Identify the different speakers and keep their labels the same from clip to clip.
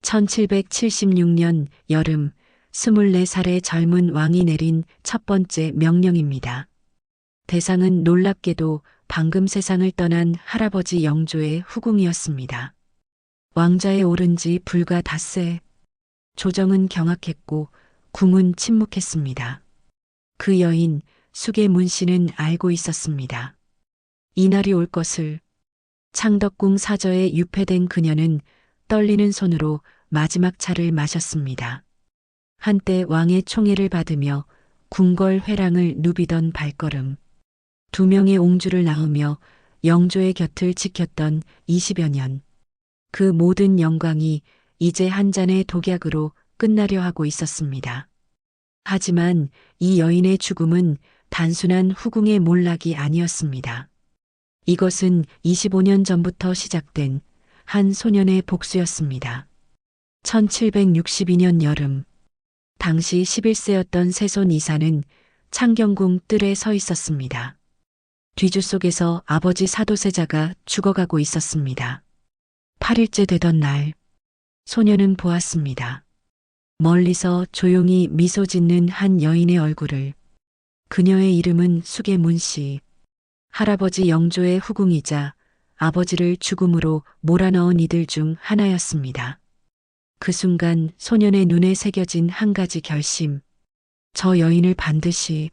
Speaker 1: 1776년 여름 24살의 젊은 왕이 내린 첫 번째 명령입니다. 대상은 놀랍게도 방금 세상을 떠난 할아버지 영조의 후궁이었습니다. 왕좌에 오른 지 불과 닷새. 조정은 경악했고 궁은 침묵했습니다. 그 여인 수계문 씨는 알고 있었습니다. 이날이 올 것을. 창덕궁 사저에 유폐된 그녀는 떨리는 손으로 마지막 차를 마셨습니다. 한때 왕의 총애를 받으며 궁궐 회랑을 누비던 발걸음. 2명의 옹주를 낳으며 영조의 곁을 지켰던 20여 년. 그 모든 영광이 이제 한 잔의 독약으로 끝나려 하고 있었습니다. 하지만 이 여인의 죽음은 단순한 후궁의 몰락이 아니었습니다. 이것은 25년 전부터 시작된 한 소년의 복수였습니다. 1762년 여름, 당시 11세였던 세손 이사는 창경궁 뜰에 서 있었습니다. 뒤주 속에서 아버지 사도세자가 죽어가고 있었습니다. 8일째 되던 날, 소년은 보았습니다. 멀리서 조용히 미소 짓는 한 여인의 얼굴을. 그녀의 이름은 수계문 씨. 할아버지 영조의 후궁이자 아버지를 죽음으로 몰아넣은 이들 중 하나였습니다. 그 순간 소년의 눈에 새겨진 한 가지 결심. 저 여인을 반드시.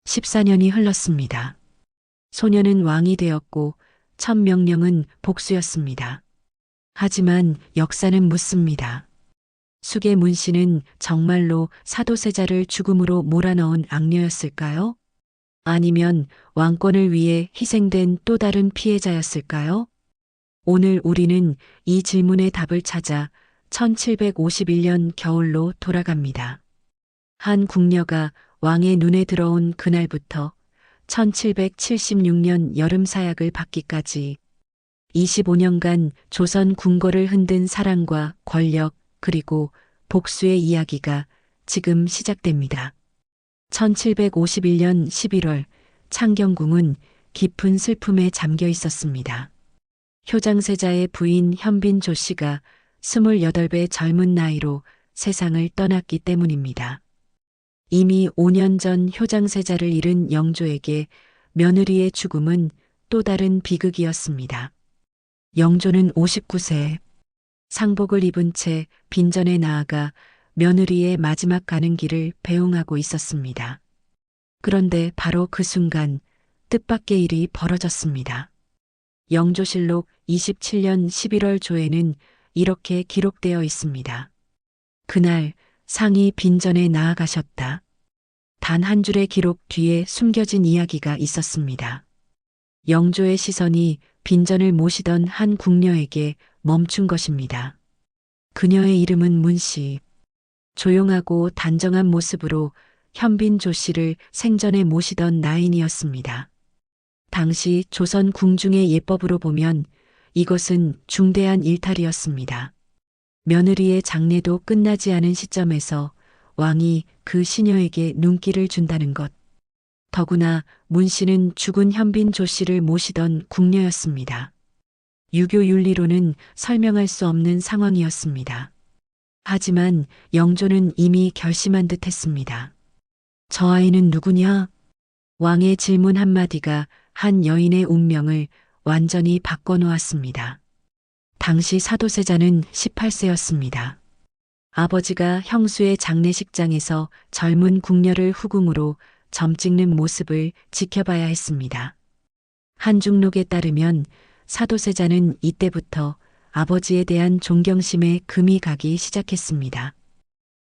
Speaker 1: 14년이 흘렀습니다. 소년은 왕이 되었고 첫 명령은 복수였습니다. 하지만 역사는 묻습니다. 수계문 씨는 정말로 사도세자를 죽음으로 몰아넣은 악녀였을까요? 아니면 왕권을 위해 희생된 또 다른 피해자였을까요? 오늘 우리는 이 질문의 답을 찾아 1751년 겨울로 돌아갑니다. 한 궁녀가 왕의 눈에 들어온 그날부터 1776년 여름 사약을 받기까지 25년간 조선 궁궐을 흔든 사랑과 권력 그리고 복수의 이야기가 지금 시작됩니다. 1751년 11월 창경궁은 깊은 슬픔에 잠겨 있었습니다. 효장세자의 부인 현빈 조씨가 28배 젊은 나이로 세상을 떠났기 때문입니다. 이미 5년 전 효장세자를 잃은 영조에게 며느리의 죽음은 또 다른 비극이었습니다. 영조는 59세, 상복을 입은 채 빈전에 나아가 며느리의 마지막 가는 길을 배웅하고 있었습니다. 그런데 바로 그 순간 뜻밖의 일이 벌어졌습니다. 영조실록 27년 11월 조에는 이렇게 기록되어 있습니다. 그날 상이 빈전에 나아가셨다. 단 한 줄의 기록 뒤에 숨겨진 이야기가 있었습니다. 영조의 시선이 빈전을 모시던 한 궁녀에게 멈춘 것입니다. 그녀의 이름은 문씨. 조용하고 단정한 모습으로 현빈 조씨를 생전에 모시던 나인이었습니다. 당시 조선 궁중의 예법으로 보면 이것은 중대한 일탈이었습니다. 며느리의 장례도 끝나지 않은 시점에서 왕이 그 시녀에게 눈길을 준다는 것. 더구나 문 씨는 죽은 현빈 조씨를 모시던 궁녀였습니다. 유교 윤리로는 설명할 수 없는 상황이었습니다. 하지만 영조는 이미 결심한 듯 했습니다. 저 아이는 누구냐? 왕의 질문 한마디가 한 여인의 운명을 완전히 바꿔놓았습니다. 당시 사도세자는 18세였습니다. 아버지가 형수의 장례식장에서 젊은 궁녀를 후궁으로 점 찍는 모습을 지켜봐야 했습니다. 한중록에 따르면 사도세자는 이때부터 아버지에 대한 존경심에 금이 가기 시작했습니다.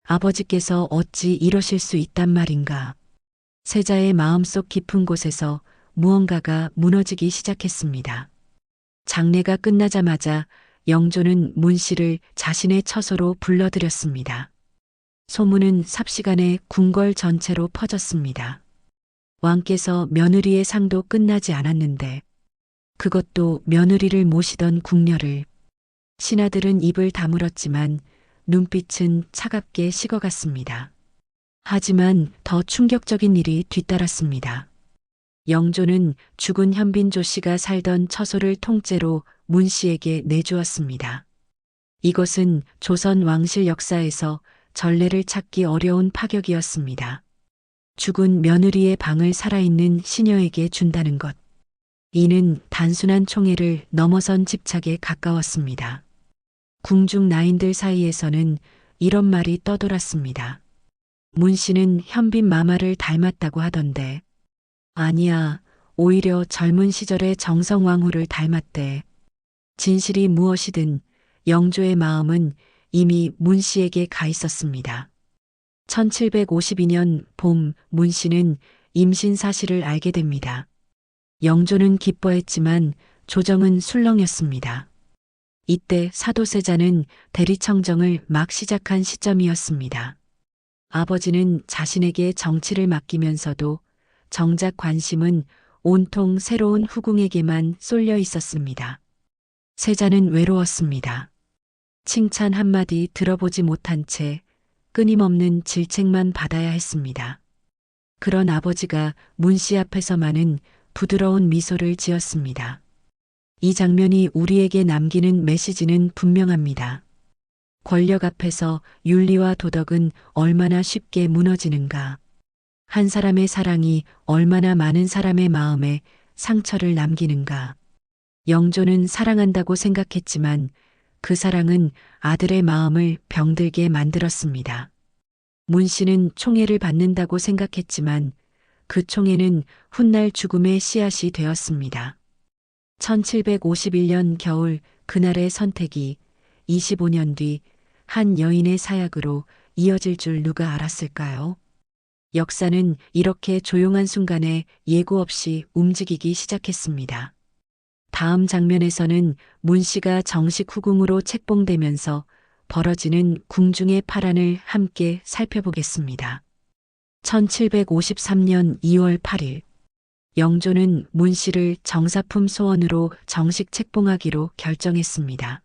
Speaker 1: 아버지께서 어찌 이러실 수 있단 말인가. 세자의 마음속 깊은 곳에서 무언가가 무너지기 시작했습니다. 장례가 끝나자마자 영조는 문 씨를 자신의 처소로 불러들였습니다. 소문은 삽시간에 궁궐 전체로 퍼졌습니다. 왕께서 며느리의 상도 끝나지 않았는데 그것도 며느리를 모시던 궁녀를. 신하들은 입을 다물었지만 눈빛은 차갑게 식어갔습니다. 하지만 더 충격적인 일이 뒤따랐습니다. 영조는 죽은 현빈 조씨가 살던 처소를 통째로 문 씨에게 내주었습니다. 이것은 조선 왕실 역사에서 전례를 찾기 어려운 파격이었습니다. 죽은 며느리의 방을 살아있는 시녀에게 준다는 것. 이는 단순한 총애를 넘어선 집착에 가까웠습니다. 궁중 나인들 사이에서는 이런 말이 떠돌았습니다. 문 씨는 현빈 마마를 닮았다고 하던데. 아니야, 오히려 젊은 시절의 정성왕후를 닮았대. 진실이 무엇이든 영조의 마음은 이미 문 씨에게 가 있었습니다. 1752년 봄 문 씨는 임신 사실을 알게 됩니다. 영조는 기뻐했지만 조정은 술렁였습니다. 이때 사도세자는 대리청정을 막 시작한 시점이었습니다. 아버지는 자신에게 정치를 맡기면서도 정작 관심은 온통 새로운 후궁에게만 쏠려 있었습니다. 세자는 외로웠습니다. 칭찬 한마디 들어보지 못한 채 끊임없는 질책만 받아야 했습니다. 그런 아버지가 문 씨 앞에서만은 부드러운 미소를 지었습니다. 이 장면이 우리에게 남기는 메시지는 분명합니다. 권력 앞에서 윤리와 도덕은 얼마나 쉽게 무너지는가. 한 사람의 사랑이 얼마나 많은 사람의 마음에 상처를 남기는가. 영조는 사랑한다고 생각했지만 그 사랑은 아들의 마음을 병들게 만들었습니다. 문 씨는 총애를 받는다고 생각했지만 그 총애는 훗날 죽음의 씨앗이 되었습니다. 1751년 겨울 그날의 선택이 25년 뒤 한 여인의 사약으로 이어질 줄 누가 알았을까요? 역사는 이렇게 조용한 순간에 예고 없이 움직이기 시작했습니다. 다음 장면에서는 문 씨가 정식 후궁으로 책봉되면서 벌어지는 궁중의 파란을 함께 살펴보겠습니다. 1753년 2월 8일 영조는 문 씨를 정사품 소원으로 정식 책봉하기로 결정했습니다.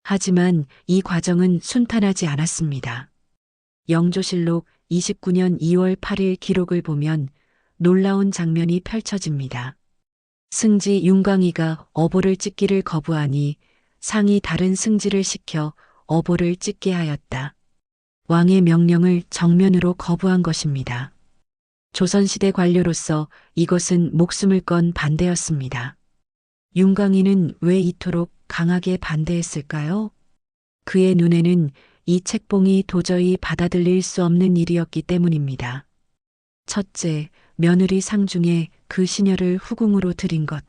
Speaker 1: 하지만 이 과정은 순탄하지 않았습니다. 영조실록 29년 2월 8일 기록을 보면 놀라운 장면이 펼쳐집니다. 승지 윤광이가 어보를 찍기를 거부하니 상이 다른 승지를 시켜 어보를 찍게 하였다. 왕의 명령을 정면으로 거부한 것입니다. 조선시대 관료로서 이것은 목숨을 건 반대였습니다. 윤광이는 왜 이토록 강하게 반대했을까요? 그의 눈에는 이 책봉이 도저히 받아들일 수 없는 일이었기 때문입니다. 첫째, 며느리 상중에 그 시녀를 후궁으로 들인 것.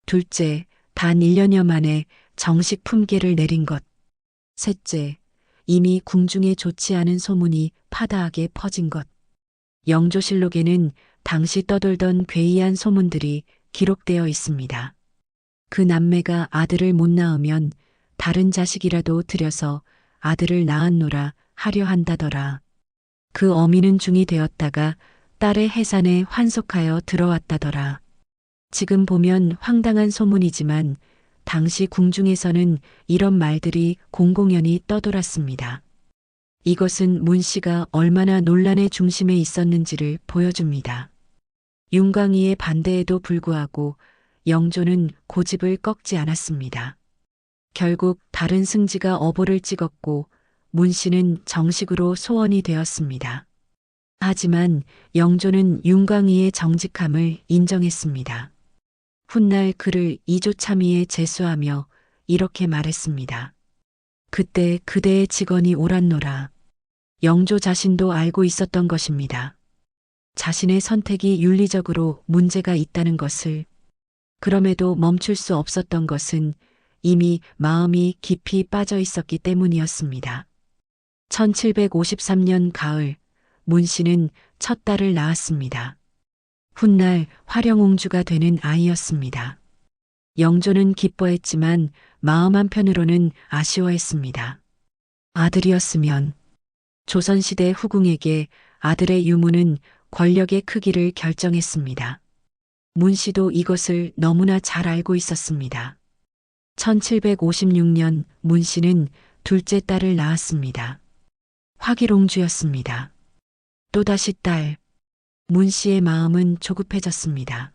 Speaker 1: 둘째, 단 1년여 만에 정식 품계를 내린 것. 셋째, 이미 궁중에 좋지 않은 소문이 파다하게 퍼진 것. 영조실록에는 당시 떠돌던 괴이한 소문들이 기록되어 있습니다. 그 남매가 아들을 못 낳으면 다른 자식이라도 들여서 아들을 낳았노라 하려 한다더라. 그 어미는 중이 되었다가 딸의 해산에 환속하여 들어왔다더라. 지금 보면 황당한 소문이지만 당시 궁중에서는 이런 말들이 공공연히 떠돌았습니다. 이것은 문 씨가 얼마나 논란의 중심에 있었는지를 보여줍니다. 윤광이의 반대에도 불구하고 영조는 고집을 꺾지 않았습니다. 결국 다른 승지가 어보를 찍었고 문 씨는 정식으로 소원이 되었습니다. 하지만 영조는 윤광이의 정직함을 인정했습니다. 훗날 그를 이조참의에 제수하며 이렇게 말했습니다. 그때 그대의 직언이 옳았노라. 영조 자신도 알고 있었던 것입니다. 자신의 선택이 윤리적으로 문제가 있다는 것을. 그럼에도 멈출 수 없었던 것은 이미 마음이 깊이 빠져 있었기 때문이었습니다. 1753년 가을 문 씨는 첫 딸을 낳았습니다. 훗날 화령옹주가 되는 아이였습니다. 영조는 기뻐했지만 마음 한편으로는 아쉬워했습니다. 아들이었으면. 조선시대 후궁에게 아들의 유무는 권력의 크기를 결정했습니다. 문 씨도 이것을 너무나 잘 알고 있었습니다. 1756년 문 씨는 둘째 딸을 낳았습니다. 화기롱주였습니다. 또다시 딸. 문 씨의 마음은 조급해졌습니다.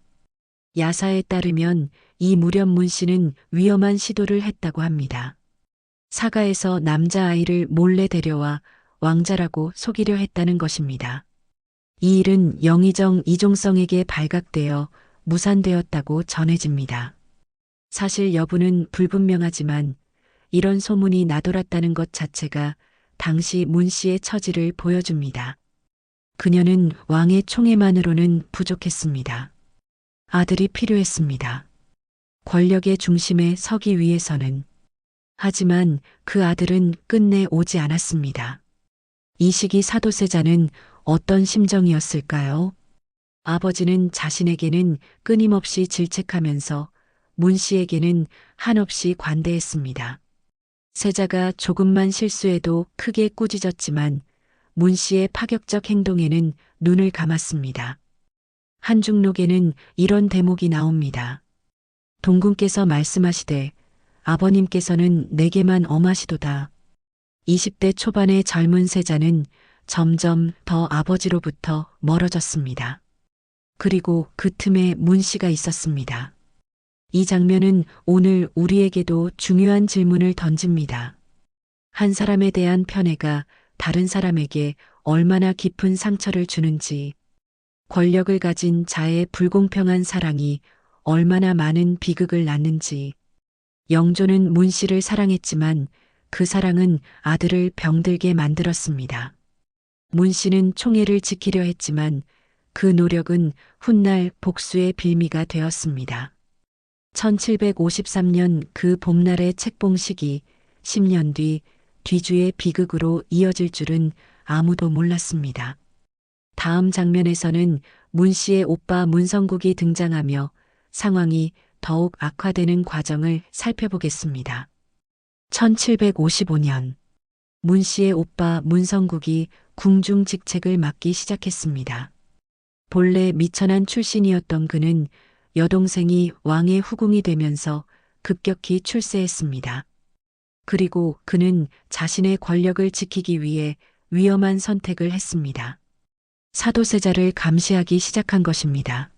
Speaker 1: 야사에 따르면 이 무렵 문 씨는 위험한 시도를 했다고 합니다. 사가에서 남자아이를 몰래 데려와 왕자라고 속이려 했다는 것입니다. 이 일은 영의정 이종성에게 발각되어 무산되었다고 전해집니다. 사실 여부는 불분명하지만 이런 소문이 나돌았다는 것 자체가 당시 문 씨의 처지를 보여줍니다. 그녀는 왕의 총애만으로는 부족했습니다. 아들이 필요했습니다. 권력의 중심에 서기 위해서는. 하지만 그 아들은 끝내 오지 않았습니다. 이 시기 사도세자는 어떤 심정이었을까요? 아버지는 자신에게는 끊임없이 질책하면서 문 씨에게는 한없이 관대했습니다. 세자가 조금만 실수해도 크게 꾸짖었지만 문 씨의 파격적 행동에는 눈을 감았습니다. 한중록에는 이런 대목이 나옵니다. 동궁께서 말씀하시되 아버님께서는 내게만 엄하시도다. 20대 초반의 젊은 세자는 점점 더 아버지로부터 멀어졌습니다. 그리고 그 틈에 문 씨가 있었습니다. 이 장면은 오늘 우리에게도 중요한 질문을 던집니다. 한 사람에 대한 편애가 다른 사람에게 얼마나 깊은 상처를 주는지, 권력을 가진 자의 불공평한 사랑이 얼마나 많은 비극을 낳는지. 영조는 문 씨를 사랑했지만 그 사랑은 아들을 병들게 만들었습니다. 문 씨는 총애를 지키려 했지만 그 노력은 훗날 복수의 빌미가 되었습니다. 1753년 그 봄날의 책봉식이 10년 뒤 뒤주의 비극으로 이어질 줄은 아무도 몰랐습니다. 다음 장면에서는 문 씨의 오빠 문성국이 등장하며 상황이 더욱 악화되는 과정을 살펴보겠습니다. 1755년 문 씨의 오빠 문성국이 궁중 직책을 맡기 시작했습니다. 본래 미천한 출신이었던 그는 여동생이 왕의 후궁이 되면서 급격히 출세했습니다. 그리고 그는 자신의 권력을 지키기 위해 위험한 선택을 했습니다. 사도세자를 감시하기 시작한 것입니다.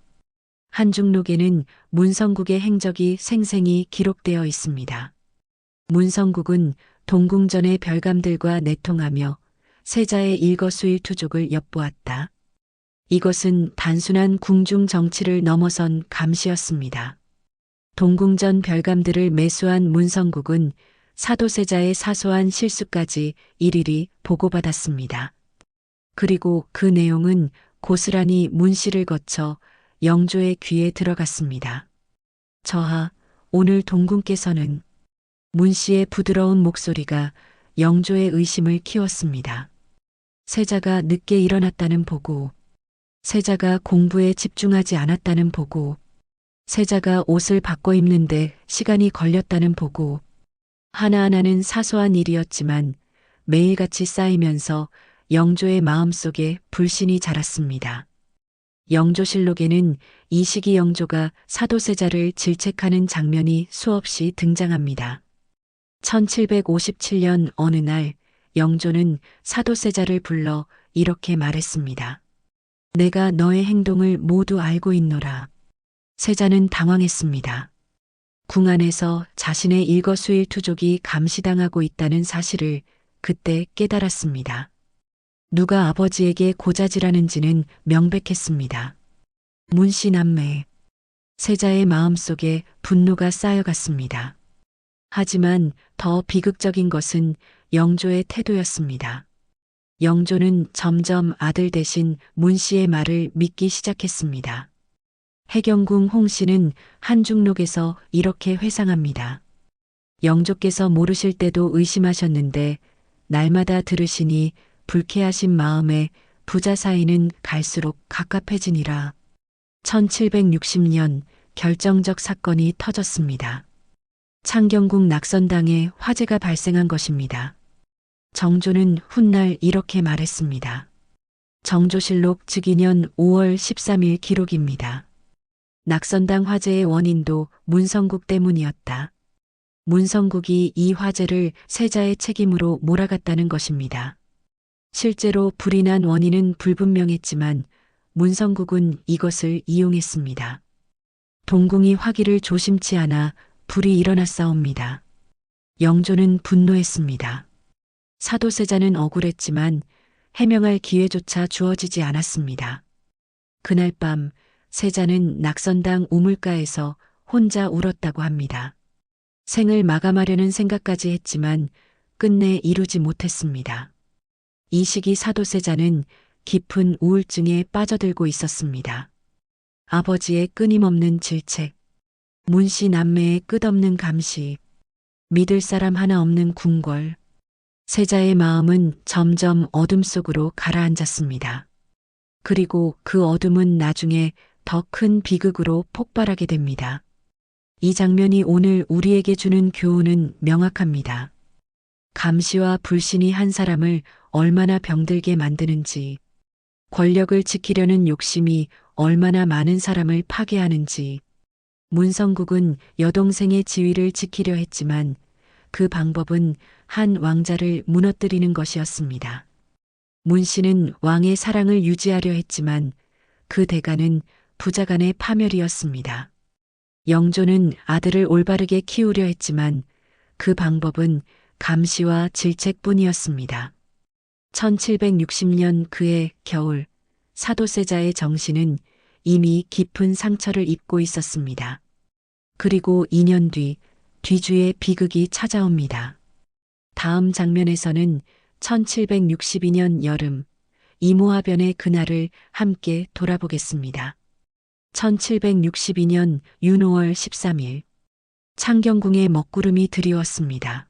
Speaker 1: 한중록에는 문성국의 행적이 생생히 기록되어 있습니다. 문성국은 동궁전의 별감들과 내통하며 세자의 일거수일투족을 엿보았다. 이것은 단순한 궁중 정치를 넘어선 감시였습니다. 동궁전 별감들을 매수한 문성국은 사도세자의 사소한 실수까지 일일이 보고받았습니다. 그리고 그 내용은 고스란히 문 씨를 거쳐 영조의 귀에 들어갔습니다. 저하, 오늘 동궁께서는. 문 씨의 부드러운 목소리가 영조의 의심을 키웠습니다. 세자가 늦게 일어났다는 보고, 세자가 공부에 집중하지 않았다는 보고, 세자가 옷을 바꿔 입는데 시간이 걸렸다는 보고, 하나하나는 사소한 일이었지만 매일같이 쌓이면서 영조의 마음속에 불신이 자랐습니다. 영조실록에는 이 시기 영조가 사도세자를 질책하는 장면이 수없이 등장합니다. 1757년 어느 날 영조는 사도세자를 불러 이렇게 말했습니다. 내가 너의 행동을 모두 알고 있노라. 세자는 당황했습니다. 궁 안에서 자신의 일거수일투족이 감시당하고 있다는 사실을 그때 깨달았습니다. 누가 아버지에게 고자질하는지는 명백했습니다. 문씨 남매. 세자의 마음속에 분노가 쌓여갔습니다. 하지만 더 비극적인 것은 영조의 태도였습니다. 영조는 점점 아들 대신 문 씨의 말을 믿기 시작했습니다. 해경궁 홍씨는 한중록에서 이렇게 회상합니다. 영조께서 모르실 때도 의심하셨는데 날마다 들으시니 불쾌하신 마음에 부자 사이는 갈수록 갑갑해지니라. 1760년 결정적 사건이 터졌습니다. 창경궁 낙선당에 화재가 발생한 것입니다. 정조는 훗날 이렇게 말했습니다. 정조실록 즉위년 5월 13일 기록입니다. 낙선당 화재의 원인도 문성국 때문이었다. 문성국이 이 화재를 세자의 책임으로 몰아갔다는 것입니다. 실제로 불이 난 원인은 불분명했지만 문성국은 이것을 이용했습니다. 동궁이 화기를 조심치 않아 불이 일어났사옵니다. 영조는 분노했습니다. 사도세자는 억울했지만 해명할 기회조차 주어지지 않았습니다. 그날 밤 세자는 낙선당 우물가에서 혼자 울었다고 합니다. 생을 마감하려는 생각까지 했지만 끝내 이루지 못했습니다. 이 시기 사도세자는 깊은 우울증에 빠져들고 있었습니다. 아버지의 끊임없는 질책, 문씨 남매의 끝없는 감시, 믿을 사람 하나 없는 궁궐, 세자의 마음은 점점 어둠 속으로 가라앉았습니다. 그리고 그 어둠은 나중에 더 큰 비극으로 폭발하게 됩니다. 이 장면이 오늘 우리에게 주는 교훈은 명확합니다. 감시와 불신이 한 사람을 얼마나 병들게 만드는지, 권력을 지키려는 욕심이 얼마나 많은 사람을 파괴하는지, 문성국은 여동생의 지위를 지키려 했지만 그 방법은 한 왕자를 무너뜨리는 것이었습니다. 문씨는 왕의 사랑을 유지하려 했지만 그 대가는 부자 간의 파멸이었습니다. 영조는 아들을 올바르게 키우려 했지만 그 방법은 감시와 질책뿐이었습니다. 1760년 그해 겨울 사도세자의 정신은 이미 깊은 상처를 입고 있었습니다. 그리고 2년 뒤 뒤주의 비극이 찾아옵니다. 다음 장면에서는 1762년 여름 이모화변의 그날을 함께 돌아보겠습니다. 1762년 윤5월 13일 창경궁에 먹구름이 드리웠습니다.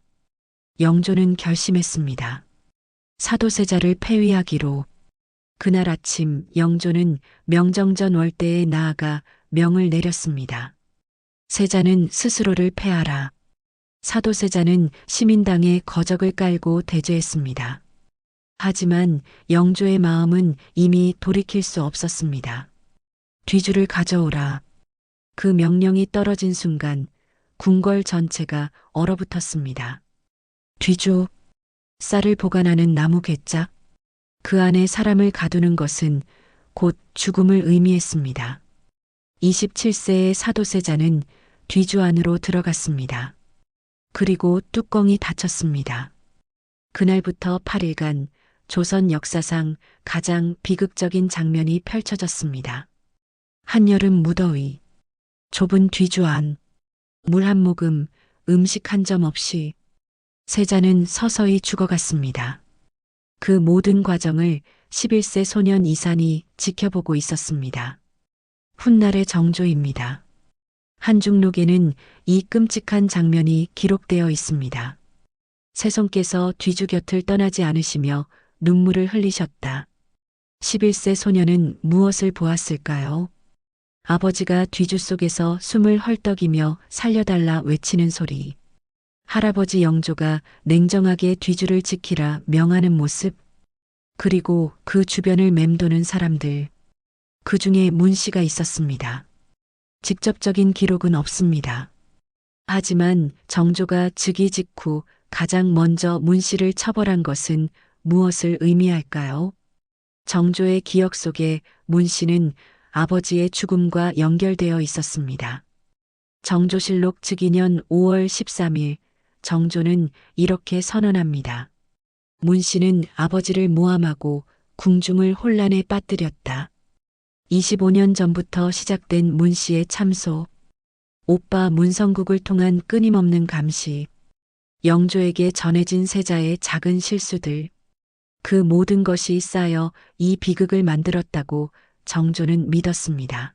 Speaker 1: 영조는 결심했습니다. 사도세자를 폐위하기로. 그날 아침 영조는 명정전 월대에 나아가 명을 내렸습니다. 세자는 스스로를 폐하라. 사도세자는 시민당에 거적을 깔고 대죄했습니다. 하지만 영조의 마음은 이미 돌이킬 수 없었습니다. 뒤주를 가져오라. 그 명령이 떨어진 순간 궁궐 전체가 얼어붙었습니다. 뒤주, 쌀을 보관하는 나무 괴짝, 그 안에 사람을 가두는 것은 곧 죽음을 의미했습니다. 27세의 사도세자는 뒤주 안으로 들어갔습니다. 그리고 뚜껑이 닫혔습니다. 그날부터 8일간 조선 역사상 가장 비극적인 장면이 펼쳐졌습니다. 한여름 무더위, 좁은 뒤주 안, 물 한 모금, 음식 한 점 없이 세자는 서서히 죽어갔습니다. 그 모든 과정을 11세 소년 이산이 지켜보고 있었습니다. 훗날의 정조입니다. 한중록에는 이 끔찍한 장면이 기록되어 있습니다. 세손께서 뒤주 곁을 떠나지 않으시며 눈물을 흘리셨다. 11세 소년은 무엇을 보았을까요? 아버지가 뒤주 속에서 숨을 헐떡이며 살려달라 외치는 소리. 할아버지 영조가 냉정하게 뒤주를 지키라 명하는 모습. 그리고 그 주변을 맴도는 사람들. 그 중에 문씨가 있었습니다. 직접적인 기록은 없습니다. 하지만 정조가 즉위 직후 가장 먼저 문씨를 처벌한 것은 무엇을 의미할까요? 정조의 기억 속에 문씨는 아버지의 죽음과 연결되어 있었습니다. 정조실록 즉위년 5월 13일 정조는 이렇게 선언합니다. 문씨는 아버지를 모함하고 궁중을 혼란에 빠뜨렸다. 25년 전부터 시작된 문씨의 참소, 오빠 문성국을 통한 끊임없는 감시, 영조에게 전해진 세자의 작은 실수들, 그 모든 것이 쌓여 이 비극을 만들었다고 정조는 믿었습니다.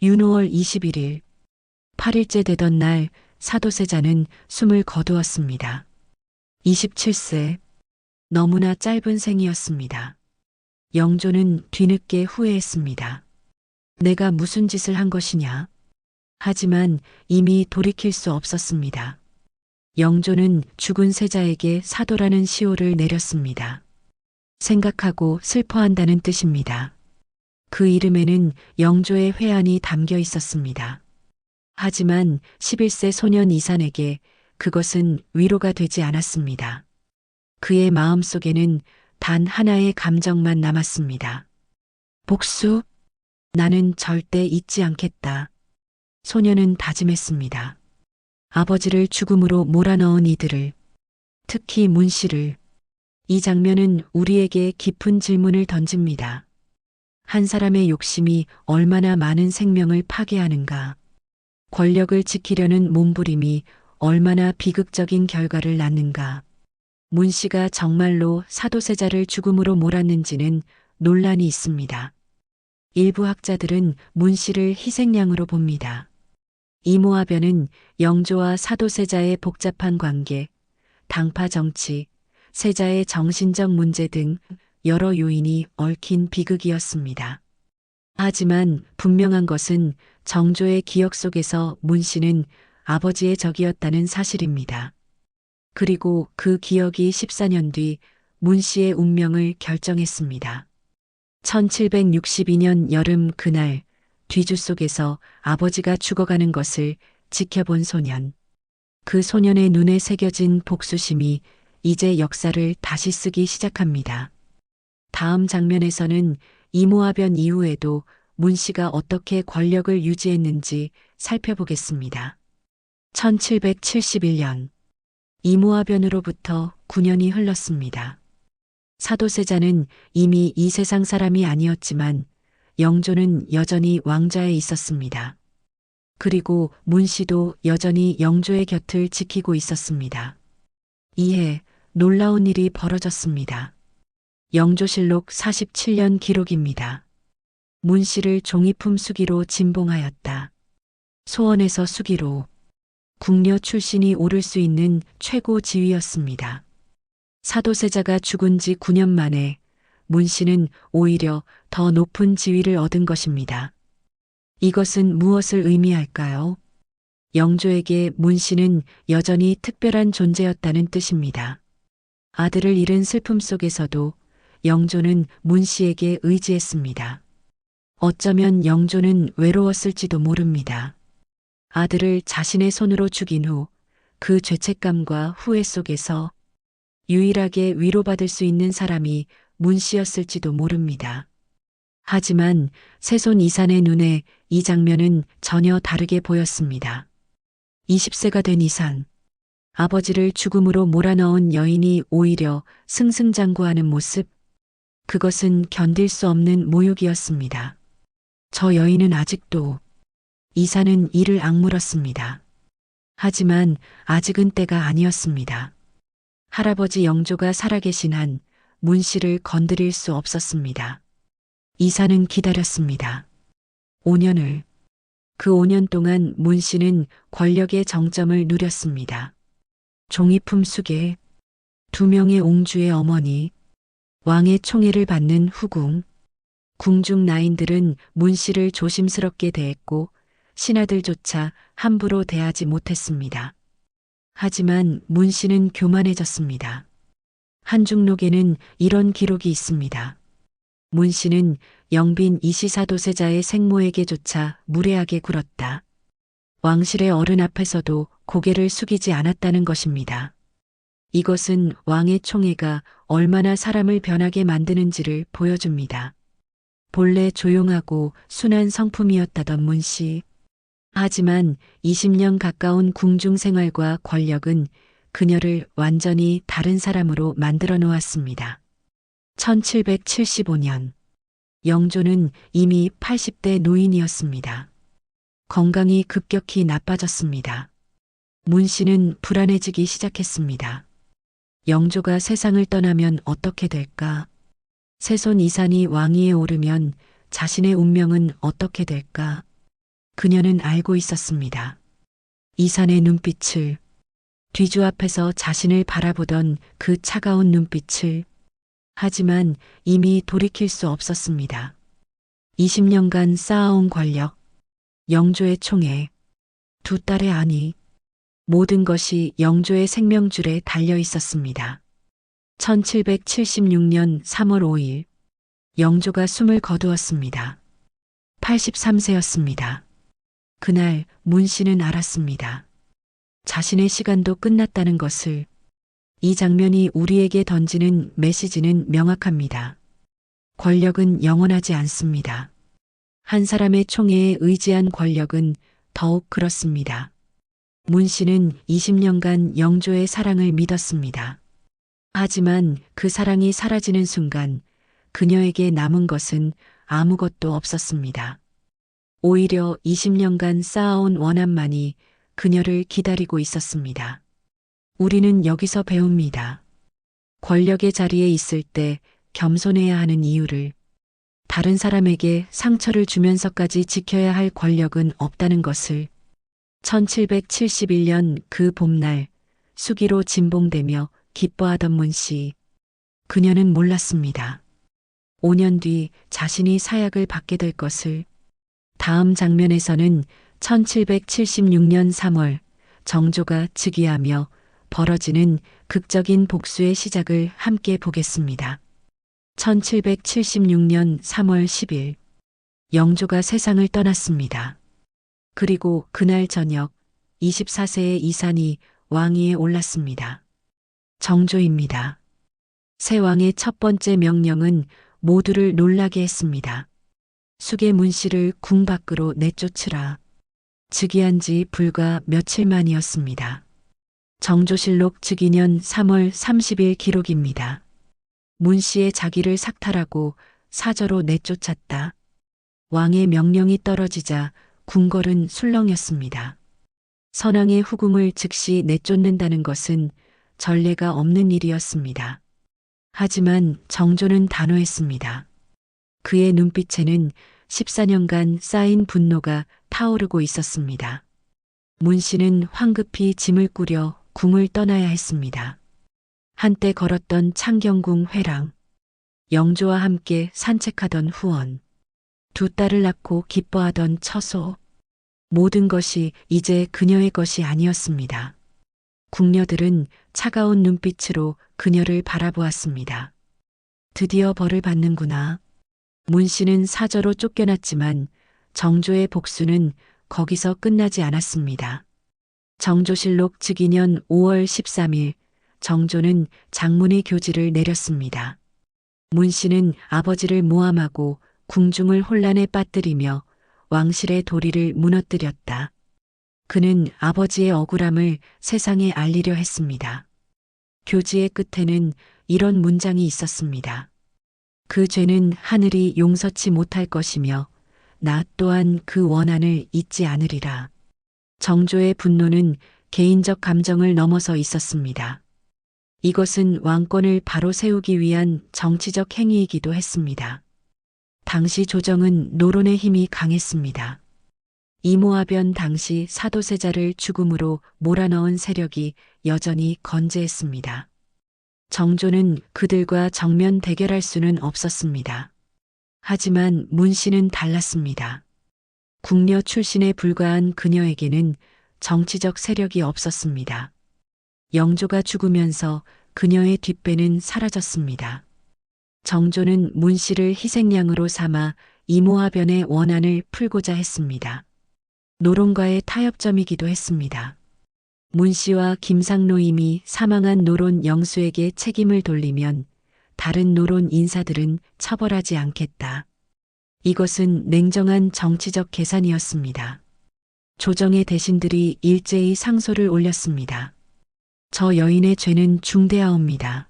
Speaker 1: 윤5월 21일, 8일째 되던 날 사도세자는 숨을 거두었습니다. 27세, 너무나 짧은 생이었습니다. 영조는 뒤늦게 후회했습니다. 내가 무슨 짓을 한 것이냐? 하지만 이미 돌이킬 수 없었습니다. 영조는 죽은 세자에게 사도라는 시호를 내렸습니다. 생각하고 슬퍼한다는 뜻입니다. 그 이름에는 영조의 회한이 담겨 있었습니다. 하지만 11세 소년 이산에게 그것은 위로가 되지 않았습니다. 그의 마음속에는 단 하나의 감정만 남았습니다. 복수? 나는 절대 잊지 않겠다. 소년은 다짐했습니다. 아버지를 죽음으로 몰아넣은 이들을, 특히 문 씨를. 이 장면은 우리에게 깊은 질문을 던집니다. 한 사람의 욕심이 얼마나 많은 생명을 파괴하는가? 권력을 지키려는 몸부림이 얼마나 비극적인 결과를 낳는가? 문 씨가 정말로 사도세자를 죽음으로 몰았는지는 논란이 있습니다. 일부 학자들은 문 씨를 희생양으로 봅니다. 이모화변은 영조와 사도세자의 복잡한 관계, 당파 정치, 세자의 정신적 문제 등 여러 요인이 얽힌 비극이었습니다. 하지만 분명한 것은 정조의 기억 속에서 문 씨는 아버지의 적이었다는 사실입니다. 그리고 그 기억이 14년 뒤 문 씨의 운명을 결정했습니다. 1762년 여름 그날 뒤주 속에서 아버지가 죽어가는 것을 지켜본 소년. 그 소년의 눈에 새겨진 복수심이 이제 역사를 다시 쓰기 시작합니다. 다음 장면에서는 이모화변 이후에도 문 씨가 어떻게 권력을 유지했는지 살펴보겠습니다. 1771년 이모화변으로부터 9년이 흘렀습니다. 사도세자는 이미 이 세상 사람이 아니었지만 영조는 여전히 왕좌에 있었습니다. 그리고 문 씨도 여전히 영조의 곁을 지키고 있었습니다. 이해 놀라운 일이 벌어졌습니다. 영조실록 47년 기록입니다. 문 씨를 종이품 수기로 진봉하였다. 소원에서 수기로 궁녀 출신이 오를 수 있는 최고 지위였습니다. 사도세자가 죽은 지 9년 만에 문 씨는 오히려 더 높은 지위를 얻은 것입니다. 이것은 무엇을 의미할까요? 영조에게 문 씨는 여전히 특별한 존재였다는 뜻입니다. 아들을 잃은 슬픔 속에서도 영조는 문 씨에게 의지했습니다. 어쩌면 영조는 외로웠을지도 모릅니다. 아들을 자신의 손으로 죽인 후 그 죄책감과 후회 속에서 유일하게 위로받을 수 있는 사람이 문 씨였을지도 모릅니다. 하지만 새손 이산의 눈에 이 장면은 전혀 다르게 보였습니다. 20세가 된 이산, 아버지를 죽음으로 몰아넣은 여인이 오히려 승승장구하는 모습, 그것은 견딜 수 없는 모욕이었습니다. 저 여인은 아직도, 이산은 이를 악물었습니다. 하지만 아직은 때가 아니었습니다. 할아버지 영조가 살아계신 한 문 씨를 건드릴 수 없었습니다. 이산은 기다렸습니다. 5년을. 그 5년 동안 문 씨는 권력의 정점을 누렸습니다. 종이품 수계, 2명의 옹주의 어머니, 왕의 총애를 받는 후궁, 궁중 나인들은 문 씨를 조심스럽게 대했고 신하들조차 함부로 대하지 못했습니다. 하지만 문 씨는 교만해졌습니다. 한중록에는 이런 기록이 있습니다. 문 씨는 영빈 이시사도세자의 생모에게조차 무례하게 굴었다. 왕실의 어른 앞에서도 고개를 숙이지 않았다는 것입니다. 이것은 왕의 총애가 얼마나 사람을 변하게 만드는지를 보여줍니다. 본래 조용하고 순한 성품이었다던 문 씨. 하지만 20년 가까운 궁중 생활과 권력은 그녀를 완전히 다른 사람으로 만들어 놓았습니다. 1775년 영조는 이미 80대 노인이었습니다. 건강이 급격히 나빠졌습니다. 문 씨는 불안해지기 시작했습니다. 영조가 세상을 떠나면 어떻게 될까? 새손 이산이 왕위에 오르면 자신의 운명은 어떻게 될까? 그녀는 알고 있었습니다. 이산의 눈빛을, 뒤주 앞에서 자신을 바라보던 그 차가운 눈빛을. 하지만 이미 돌이킬 수 없었습니다. 20년간 쌓아온 권력, 영조의 총애, 두 딸의 안위, 모든 것이 영조의 생명줄에 달려 있었습니다. 1776년 3월 5일, 영조가 숨을 거두었습니다. 83세였습니다. 그날 문 씨는 알았습니다. 자신의 시간도 끝났다는 것을. 이 장면이 우리에게 던지는 메시지는 명확합니다. 권력은 영원하지 않습니다. 한 사람의 총애에 의지한 권력은 더욱 그렇습니다. 문 씨는 20년간 영조의 사랑을 믿었습니다. 하지만 그 사랑이 사라지는 순간 그녀에게 남은 것은 아무것도 없었습니다. 오히려 20년간 쌓아온 원한만이 그녀를 기다리고 있었습니다. 우리는 여기서 배웁니다. 권력의 자리에 있을 때 겸손해야 하는 이유를, 다른 사람에게 상처를 주면서까지 지켜야 할 권력은 없다는 것을. 1771년 그 봄날 수기로 진봉되며 기뻐하던 문 씨. 그녀는 몰랐습니다. 5년 뒤 자신이 사약을 받게 될 것을. 다음 장면에서는 1776년 3월 정조가 즉위하며 벌어지는 극적인 복수의 시작을 함께 보겠습니다. 1776년 3월 10일 영조가 세상을 떠났습니다. 그리고 그날 저녁 24세의 이산이 왕위에 올랐습니다. 정조입니다. 새 왕의 첫 번째 명령은 모두를 놀라게 했습니다. 수계 문 씨를 궁 밖으로 내쫓으라. 즉위한 지 불과 며칠 만이었습니다. 정조실록 즉위년 3월 30일 기록입니다. 문 씨의 자기를 삭탈하고 사저로 내쫓았다. 왕의 명령이 떨어지자 궁궐은 술렁였습니다. 선왕의 후궁을 즉시 내쫓는다는 것은 전례가 없는 일이었습니다. 하지만 정조는 단호했습니다. 그의 눈빛에는 14년간 쌓인 분노가 타오르고 있었습니다. 문 씨는 황급히 짐을 꾸려 궁을 떠나야 했습니다. 한때 걸었던 창경궁 회랑, 영조와 함께 산책하던 후원, 두 딸을 낳고 기뻐하던 처소, 모든 것이 이제 그녀의 것이 아니었습니다. 궁녀들은 차가운 눈빛으로 그녀를 바라보았습니다. 드디어 벌을 받는구나. 문 씨는 사저로 쫓겨났지만 정조의 복수는 거기서 끝나지 않았습니다. 정조실록 즉위년 5월 13일 정조는 장문의 교지를 내렸습니다. 문 씨는 아버지를 모함하고 궁중을 혼란에 빠뜨리며 왕실의 도리를 무너뜨렸다. 그는 아버지의 억울함을 세상에 알리려 했습니다. 교지의 끝에는 이런 문장이 있었습니다. 그 죄는 하늘이 용서치 못할 것이며 나 또한 그 원한을 잊지 않으리라. 정조의 분노는 개인적 감정을 넘어서 있었습니다. 이것은 왕권을 바로 세우기 위한 정치적 행위이기도 했습니다. 당시 조정은 노론의 힘이 강했습니다. 이모화변 당시 사도세자를 죽음으로 몰아넣은 세력이 여전히 건재했습니다. 정조는 그들과 정면 대결할 수는 없었습니다. 하지만 문 씨는 달랐습니다. 궁녀 출신에 불과한 그녀에게는 정치적 세력이 없었습니다. 영조가 죽으면서 그녀의 뒷배는 사라졌습니다. 정조는 문 씨를 희생양으로 삼아 이모화변의 원한을 풀고자 했습니다. 노론과의 타협점이기도 했습니다. 문 씨와 김상노임이 사망한 노론 영수에게 책임을 돌리면 다른 노론 인사들은 처벌하지 않겠다. 이것은 냉정한 정치적 계산이었습니다. 조정의 대신들이 일제히 상소를 올렸습니다. 저 여인의 죄는 중대하옵니다.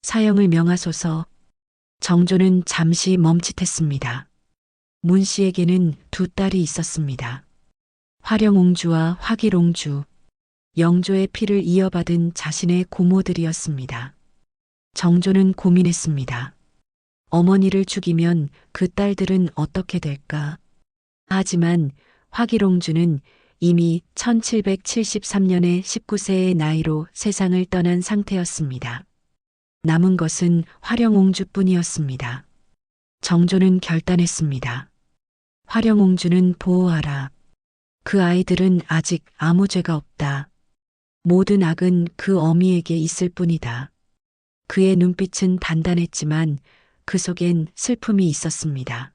Speaker 1: 사형을 명하소서. 정조는 잠시 멈칫했습니다. 문 씨에게는 두 딸이 있었습니다. 화령옹주와 화길옹주, 영조의 피를 이어받은 자신의 고모들이었습니다. 정조는 고민했습니다. 어머니를 죽이면 그 딸들은 어떻게 될까? 하지만 화길옹주는 이미 1773년에 19세의 나이로 세상을 떠난 상태였습니다. 남은 것은 화령옹주뿐이었습니다. 정조는 결단했습니다. 화령옹주는 보호하라. 그 아이들은 아직 아무 죄가 없다. 모든 악은 그 어미에게 있을 뿐이다. 그의 눈빛은 단단했지만 그 속엔 슬픔이 있었습니다.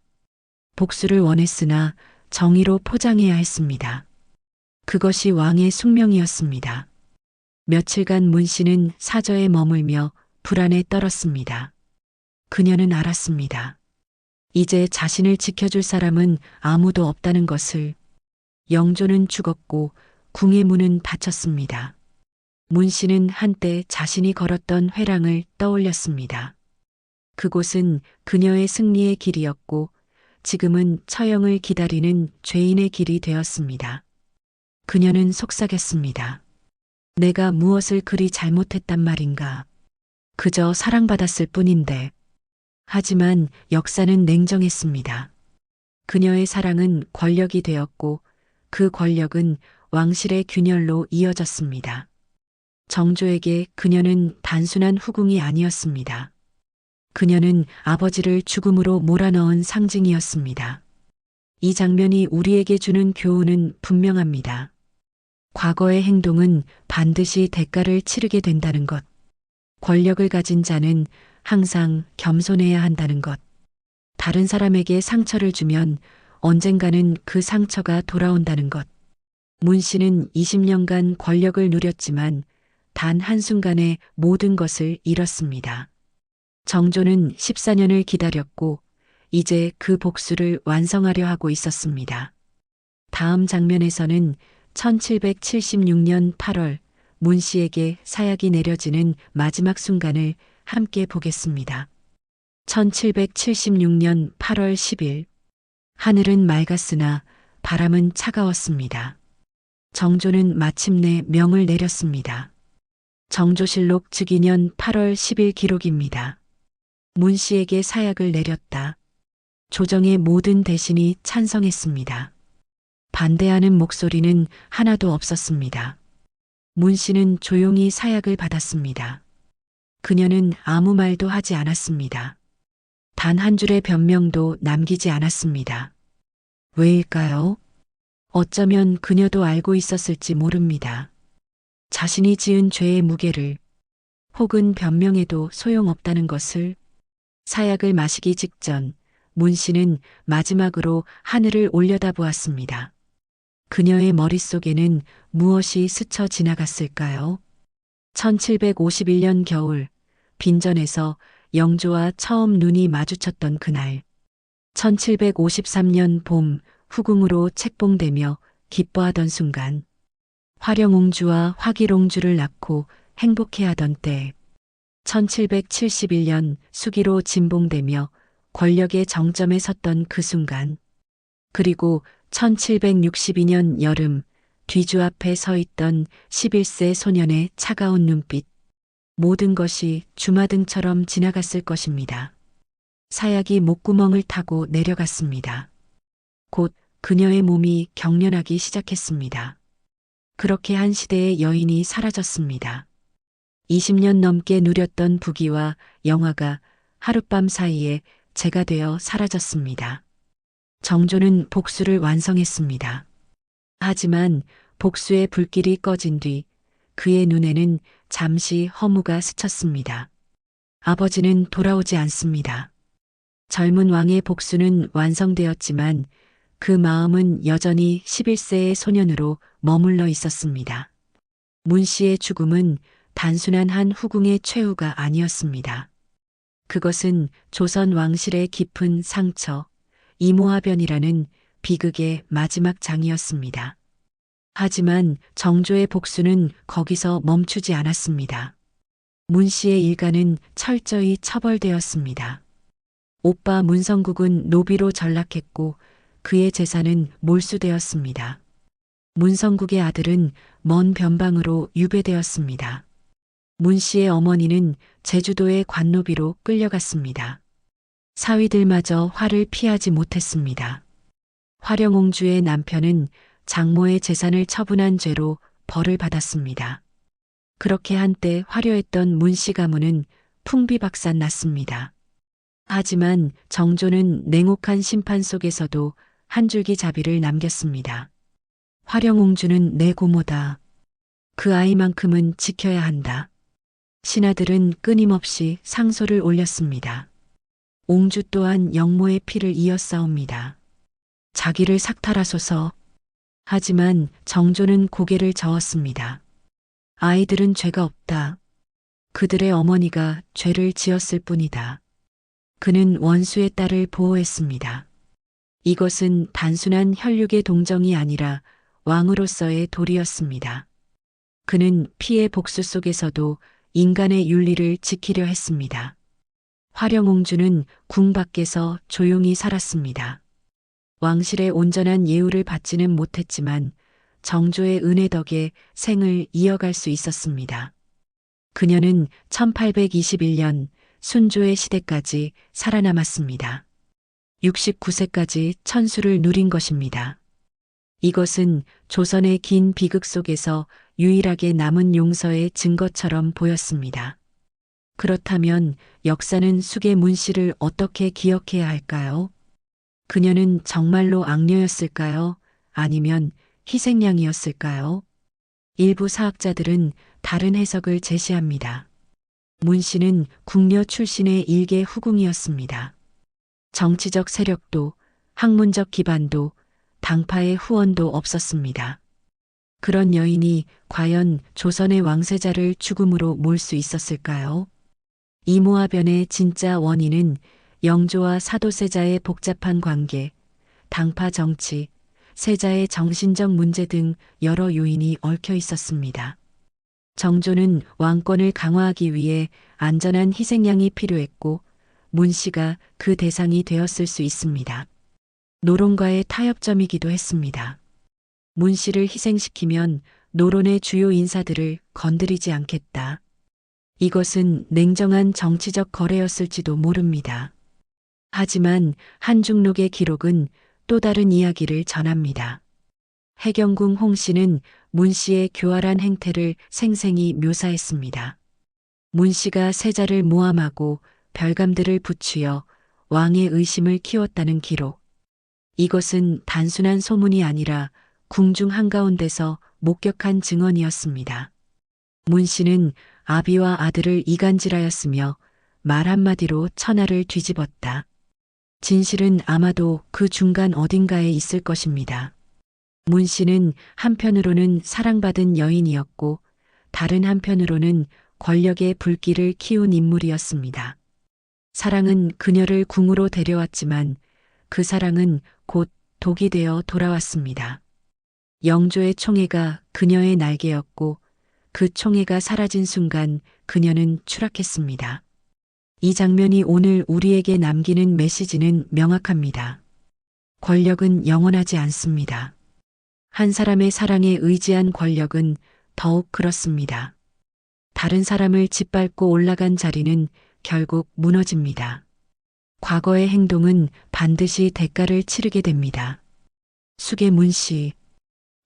Speaker 1: 복수를 원했으나 정의로 포장해야 했습니다. 그것이 왕의 숙명이었습니다. 며칠간 문 씨는 사저에 머물며 불안에 떨었습니다. 그녀는 알았습니다. 이제 자신을 지켜줄 사람은 아무도 없다는 것을. 영조는 죽었고 궁의 문은 닫혔습니다. 문 씨는 한때 자신이 걸었던 회랑을 떠올렸습니다. 그곳은 그녀의 승리의 길이었고 지금은 처형을 기다리는 죄인의 길이 되었습니다. 그녀는 속삭였습니다. 내가 무엇을 그리 잘못했단 말인가. 그저 사랑받았을 뿐인데. 하지만 역사는 냉정했습니다. 그녀의 사랑은 권력이 되었고 그 권력은 왕실의 균열로 이어졌습니다. 정조에게 그녀는 단순한 후궁이 아니었습니다. 그녀는 아버지를 죽음으로 몰아넣은 상징이었습니다. 이 장면이 우리에게 주는 교훈은 분명합니다. 과거의 행동은 반드시 대가를 치르게 된다는 것. 권력을 가진 자는 항상 겸손해야 한다는 것. 다른 사람에게 상처를 주면 언젠가는 그 상처가 돌아온다는 것. 문 씨는 20년간 권력을 누렸지만 단 한순간에 모든 것을 잃었습니다. 정조는 14년을 기다렸고 이제 그 복수를 완성하려 하고 있었습니다. 다음 장면에서는 1776년 8월 문 씨에게 사약이 내려지는 마지막 순간을 함께 보겠습니다. 1776년 8월 10일 하늘은 맑았으나 바람은 차가웠습니다. 정조는 마침내 명을 내렸습니다. 정조실록 즉위년 8월 10일 기록입니다. 문 씨에게 사약을 내렸다. 조정의 모든 대신이 찬성했습니다. 반대하는 목소리는 하나도 없었습니다. 문 씨는 조용히 사약을 받았습니다. 그녀는 아무 말도 하지 않았습니다. 단 한 줄의 변명도 남기지 않았습니다. 왜일까요? 어쩌면 그녀도 알고 있었을지 모릅니다. 자신이 지은 죄의 무게를, 혹은 변명해도 소용없다는 것을. 사약을 마시기 직전 문 씨는 마지막으로 하늘을 올려다보았습니다. 그녀의 머릿속에는 무엇이 스쳐 지나갔을까요? 1751년 겨울 빈전에서 영조와 처음 눈이 마주쳤던 그날. 1753년 봄 후궁으로 책봉되며 기뻐하던 순간. 화령옹주와 화길옹주를 낳고 행복해하던 때. 1771년 수기로 진봉되며 권력의 정점에 섰던 그 순간. 그리고 1762년 여름 뒤주 앞에 서 있던 11세 소년의 차가운 눈빛. 모든 것이 주마등처럼 지나갔을 것입니다. 사약이 목구멍을 타고 내려갔습니다. 곧 그녀의 몸이 경련하기 시작했습니다. 그렇게 한 시대의 여인이 사라졌습니다. 20년 넘게 누렸던 부귀와 영화가 하룻밤 사이에 재가 되어 사라졌습니다. 정조는 복수를 완성했습니다. 하지만 복수의 불길이 꺼진 뒤 그의 눈에는 잠시 허무가 스쳤습니다. 아버지는 돌아오지 않습니다. 젊은 왕의 복수는 완성되었지만 그 마음은 여전히 11세의 소년으로 머물러 있었습니다. 문 씨의 죽음은 단순한 한 후궁의 최후가 아니었습니다. 그것은 조선 왕실의 깊은 상처, 이모화변이라는 비극의 마지막 장이었습니다. 하지만 정조의 복수는 거기서 멈추지 않았습니다. 문 씨의 일가는 철저히 처벌되었습니다. 오빠 문성국은 노비로 전락했고 그의 재산은 몰수되었습니다. 문성국의 아들은 먼 변방으로 유배되었습니다. 문 씨의 어머니는 제주도의 관노비로 끌려갔습니다. 사위들마저 화를 피하지 못했습니다. 화령옹주의 남편은 장모의 재산을 처분한 죄로 벌을 받았습니다. 그렇게 한때 화려했던 문 씨 가문은 풍비박산 났습니다. 하지만 정조는 냉혹한 심판 속에서도 한 줄기 자비를 남겼습니다. 화령옹주는 내 고모다. 그 아이만큼은 지켜야 한다. 신하들은 끊임없이 상소를 올렸습니다. 옹주 또한 영모의 피를 이어싸웁니다. 자기를 삭탈하소서. 하지만 정조는 고개를 저었습니다. 아이들은 죄가 없다. 그들의 어머니가 죄를 지었을 뿐이다. 그는 원수의 딸을 보호했습니다. 이것은 단순한 혈육의 동정이 아니라 왕으로서의 도리였습니다. 그는 피해 복수 속에서도 인간의 윤리를 지키려 했습니다. 화령옹주는 궁 밖에서 조용히 살았습니다. 왕실의 온전한 예우를 받지는 못했지만 정조의 은혜 덕에 생을 이어갈 수 있었습니다. 그녀는 1821년 순조의 시대까지 살아남았습니다. 69세까지 천수를 누린 것입니다. 이것은 조선의 긴 비극 속에서 유일하게 남은 용서의 증거처럼 보였습니다. 그렇다면 역사는 숙의 문씨를 어떻게 기억해야 할까요? 그녀는 정말로 악녀였을까요? 아니면 희생양이었을까요? 일부 사학자들은 다른 해석을 제시합니다. 문씨는 궁녀 출신의 일개 후궁이었습니다. 정치적 세력도 학문적 기반도 당파의 후원도 없었습니다. 그런 여인이 과연 조선의 왕세자를 죽음으로 몰 수 있었을까요? 이모화변의 진짜 원인은 영조와 사도세자의 복잡한 관계, 당파 정치, 세자의 정신적 문제 등 여러 요인이 얽혀 있었습니다. 정조는 왕권을 강화하기 위해 안전한 희생양이 필요했고 문씨가 그 대상이 되었을 수 있습니다. 노론과의 타협점이기도 했습니다. 문씨를 희생시키면 노론의 주요 인사들을 건드리지 않겠다. 이것은 냉정한 정치적 거래였을지도 모릅니다. 하지만 한중록의 기록은 또 다른 이야기를 전합니다. 해경궁 홍씨는 문씨의 교활한 행태를 생생히 묘사했습니다. 문씨가 세자를 모함하고 별감들을 부추어 왕의 의심을 키웠다는 기록. 이것은 단순한 소문이 아니라 궁중 한가운데서 목격한 증언이었습니다. 문씨는 아비와 아들을 이간질하였으며 말 한마디로 천하를 뒤집었다. 진실은 아마도 그 중간 어딘가에 있을 것입니다. 문씨는 한편으로는 사랑받은 여인이었고 다른 한편으로는 권력의 불길을 키운 인물이었습니다. 사랑은 그녀를 궁으로 데려왔지만 그 사랑은 곧 독이 되어 돌아왔습니다. 영조의 총애가 그녀의 날개였고 그 총애가 사라진 순간 그녀는 추락했습니다. 이 장면이 오늘 우리에게 남기는 메시지는 명확합니다. 권력은 영원하지 않습니다. 한 사람의 사랑에 의지한 권력은 더욱 그렇습니다. 다른 사람을 짓밟고 올라간 자리는 결국 무너집니다. 과거의 행동은 반드시 대가를 치르게 됩니다. 숙의 문씨,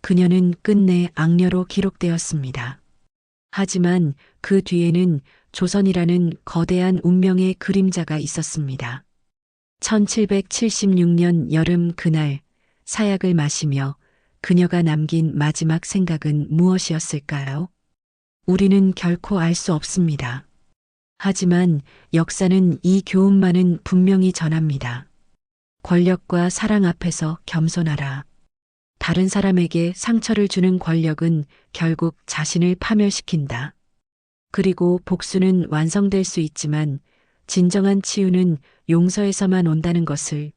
Speaker 1: 그녀는 끝내 악녀로 기록되었습니다. 하지만 그 뒤에는 조선이라는 거대한 운명의 그림자가 있었습니다. 1776년 여름 그날 사약을 마시며 그녀가 남긴 마지막 생각은 무엇이었을까요? 우리는 결코 알 수 없습니다. 하지만 역사는 이 교훈만은 분명히 전합니다. 권력과 사랑 앞에서 겸손하라. 다른 사람에게 상처를 주는 권력은 결국 자신을 파멸시킨다. 그리고 복수는 완성될 수 있지만 진정한 치유는 용서에서만 온다는 것을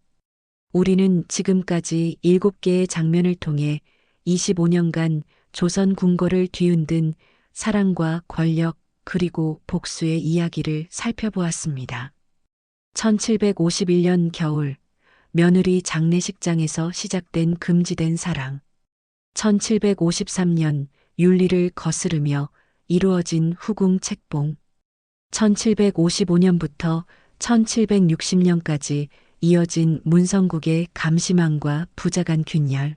Speaker 1: 우리는 지금까지 7개의 장면을 통해 25년간 조선 궁궐을 뒤흔든 사랑과 권력 그리고 복수의 이야기를 살펴보았습니다. 1751년 겨울 며느리 장례식장에서 시작된 금지된 사랑. 1753년 윤리를 거스르며 이루어진 후궁 책봉. 1755년부터 1760년까지 이어진 문성국의 감시망과 부자간 균열.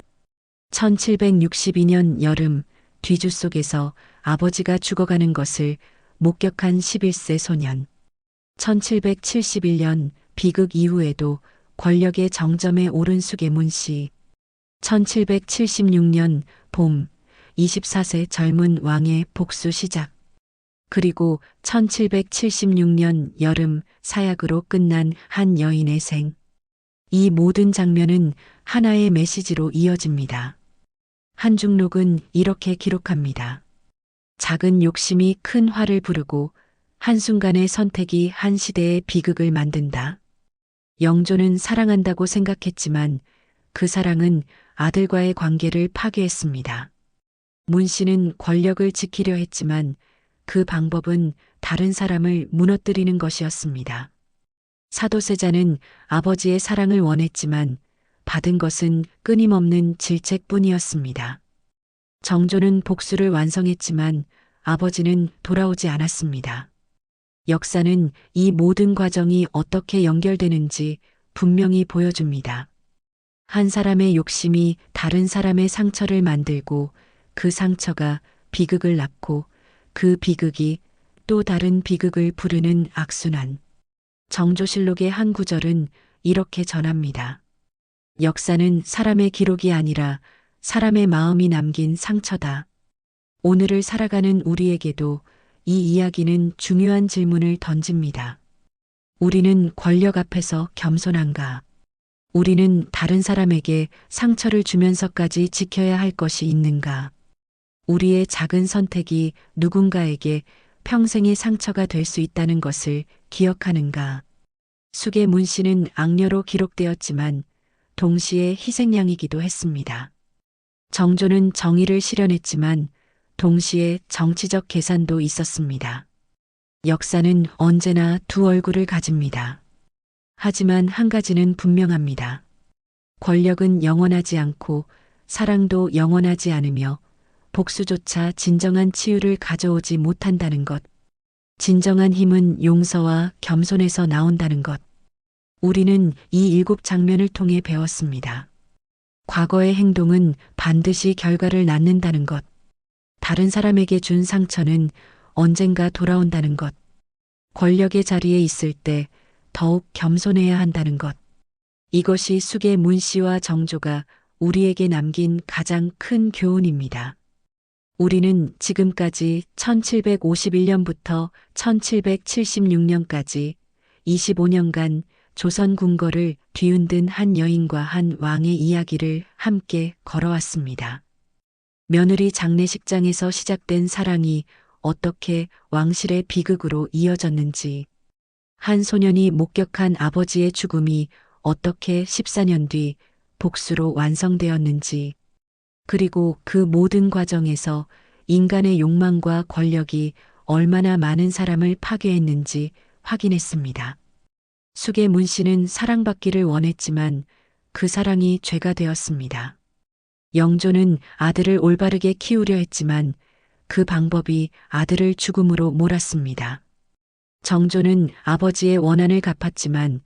Speaker 1: 1762년 여름 뒤주 속에서 아버지가 죽어가는 것을 목격한 11세 소년. 1771년 비극 이후에도 권력의 정점에 오른 숙의 문씨. 1776년 봄 24세 젊은 왕의 복수 시작. 그리고 1776년 여름 사약으로 끝난 한 여인의 생. 이 모든 장면은 하나의 메시지로 이어집니다. 한중록은 이렇게 기록합니다. 작은 욕심이 큰 화를 부르고 한순간의 선택이 한 시대의 비극을 만든다. 영조는 사랑한다고 생각했지만 그 사랑은 아들과의 관계를 파괴했습니다. 문 씨는 권력을 지키려 했지만 그 방법은 다른 사람을 무너뜨리는 것이었습니다. 사도세자는 아버지의 사랑을 원했지만 받은 것은 끊임없는 질책뿐이었습니다. 정조는 복수를 완성했지만 아버지는 돌아오지 않았습니다. 역사는 이 모든 과정이 어떻게 연결되는지 분명히 보여줍니다. 한 사람의 욕심이 다른 사람의 상처를 만들고 그 상처가 비극을 낳고 그 비극이 또 다른 비극을 부르는 악순환. 정조실록의 한 구절은 이렇게 전합니다. 역사는 사람의 기록이 아니라 사람의 마음이 남긴 상처다. 오늘을 살아가는 우리에게도 이 이야기는 중요한 질문을 던집니다. 우리는 권력 앞에서 겸손한가? 우리는 다른 사람에게 상처를 주면서까지 지켜야 할 것이 있는가? 우리의 작은 선택이 누군가에게 평생의 상처가 될 수 있다는 것을 기억하는가? 숙의 문 씨는 악녀로 기록되었지만 동시에 희생양이기도 했습니다. 정조는 정의를 실현했지만 동시에 정치적 계산도 있었습니다. 역사는 언제나 두 얼굴을 가집니다. 하지만 한 가지는 분명합니다. 권력은 영원하지 않고 사랑도 영원하지 않으며 복수조차 진정한 치유를 가져오지 못한다는 것. 진정한 힘은 용서와 겸손에서 나온다는 것. 우리는 이 7장면을 통해 배웠습니다. 과거의 행동은 반드시 결과를 낳는다는 것. 다른 사람에게 준 상처는 언젠가 돌아온다는 것. 권력의 자리에 있을 때 더욱 겸손해야 한다는 것. 이것이 숙의 문 씨와 정조가 우리에게 남긴 가장 큰 교훈입니다. 우리는 지금까지 1751년부터 1776년까지 25년간 조선 궁궐을 뒤흔든 한 여인과 한 왕의 이야기를 함께 걸어왔습니다. 며느리 장례식장에서 시작된 사랑이 어떻게 왕실의 비극으로 이어졌는지, 한 소년이 목격한 아버지의 죽음이 어떻게 14년 뒤 복수로 완성되었는지, 그리고 그 모든 과정에서 인간의 욕망과 권력이 얼마나 많은 사람을 파괴했는지 확인했습니다. 숙의 문 씨는 사랑받기를 원했지만 그 사랑이 죄가 되었습니다. 영조는 아들을 올바르게 키우려 했지만 그 방법이 아들을 죽음으로 몰았습니다. 정조는 아버지의 원한을 갚았지만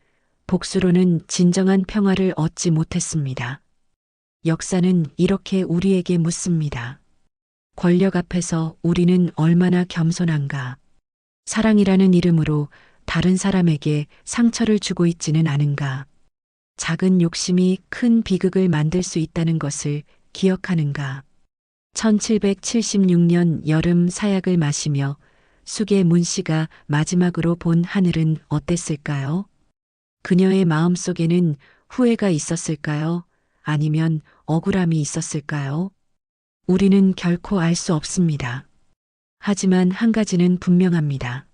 Speaker 1: 복수로는 진정한 평화를 얻지 못했습니다. 역사는 이렇게 우리에게 묻습니다. 권력 앞에서 우리는 얼마나 겸손한가? 사랑이라는 이름으로 다른 사람에게 상처를 주고 있지는 않은가? 작은 욕심이 큰 비극을 만들 수 있다는 것을 기억하는가? 1776년 여름 사약을 마시며 숙의 문 씨가 마지막으로 본 하늘은 어땠을까요? 그녀의 마음속에는 후회가 있었을까요? 아니면 억울함이 있었을까요? 우리는 결코 알 수 없습니다. 하지만 한 가지는 분명합니다.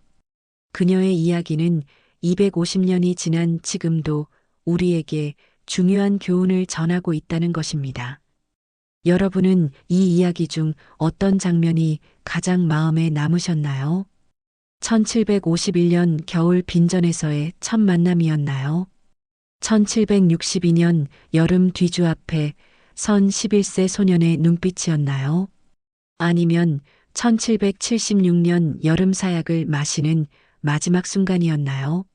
Speaker 1: 그녀의 이야기는 250년이 지난 지금도 우리에게 중요한 교훈을 전하고 있다는 것입니다. 여러분은 이 이야기 중 어떤 장면이 가장 마음에 남으셨나요? 1751년 겨울 빈전에서의 첫 만남이었나요? 1762년 여름 뒤주 앞에 선 11세 소년의 눈빛이었나요? 아니면 1776년 여름 사약을 마시는 마지막 순간이었나요?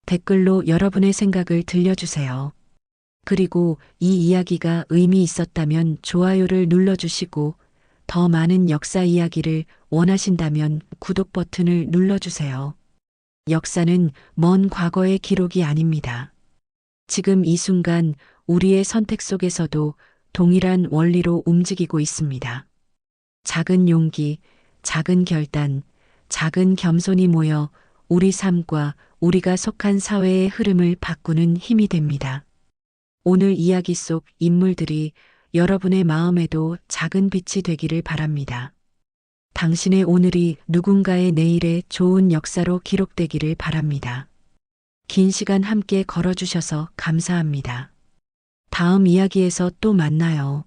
Speaker 1: 댓글로 여러분의 생각을 들려주세요. 그리고 이 이야기가 의미 있었다면 좋아요를 눌러주시고 더 많은 역사 이야기를 원하신다면 구독 버튼을 눌러주세요. 역사는 먼 과거의 기록이 아닙니다. 지금 이 순간 우리의 선택 속에서도 동일한 원리로 움직이고 있습니다. 작은 용기, 작은 결단, 작은 겸손이 모여 우리 삶과 우리가 속한 사회의 흐름을 바꾸는 힘이 됩니다. 오늘 이야기 속 인물들이 여러분의 마음에도 작은 빛이 되기를 바랍니다. 당신의 오늘이 누군가의 내일의 좋은 역사로 기록되기를 바랍니다. 긴 시간 함께 걸어주셔서 감사합니다. 다음 이야기에서 또 만나요.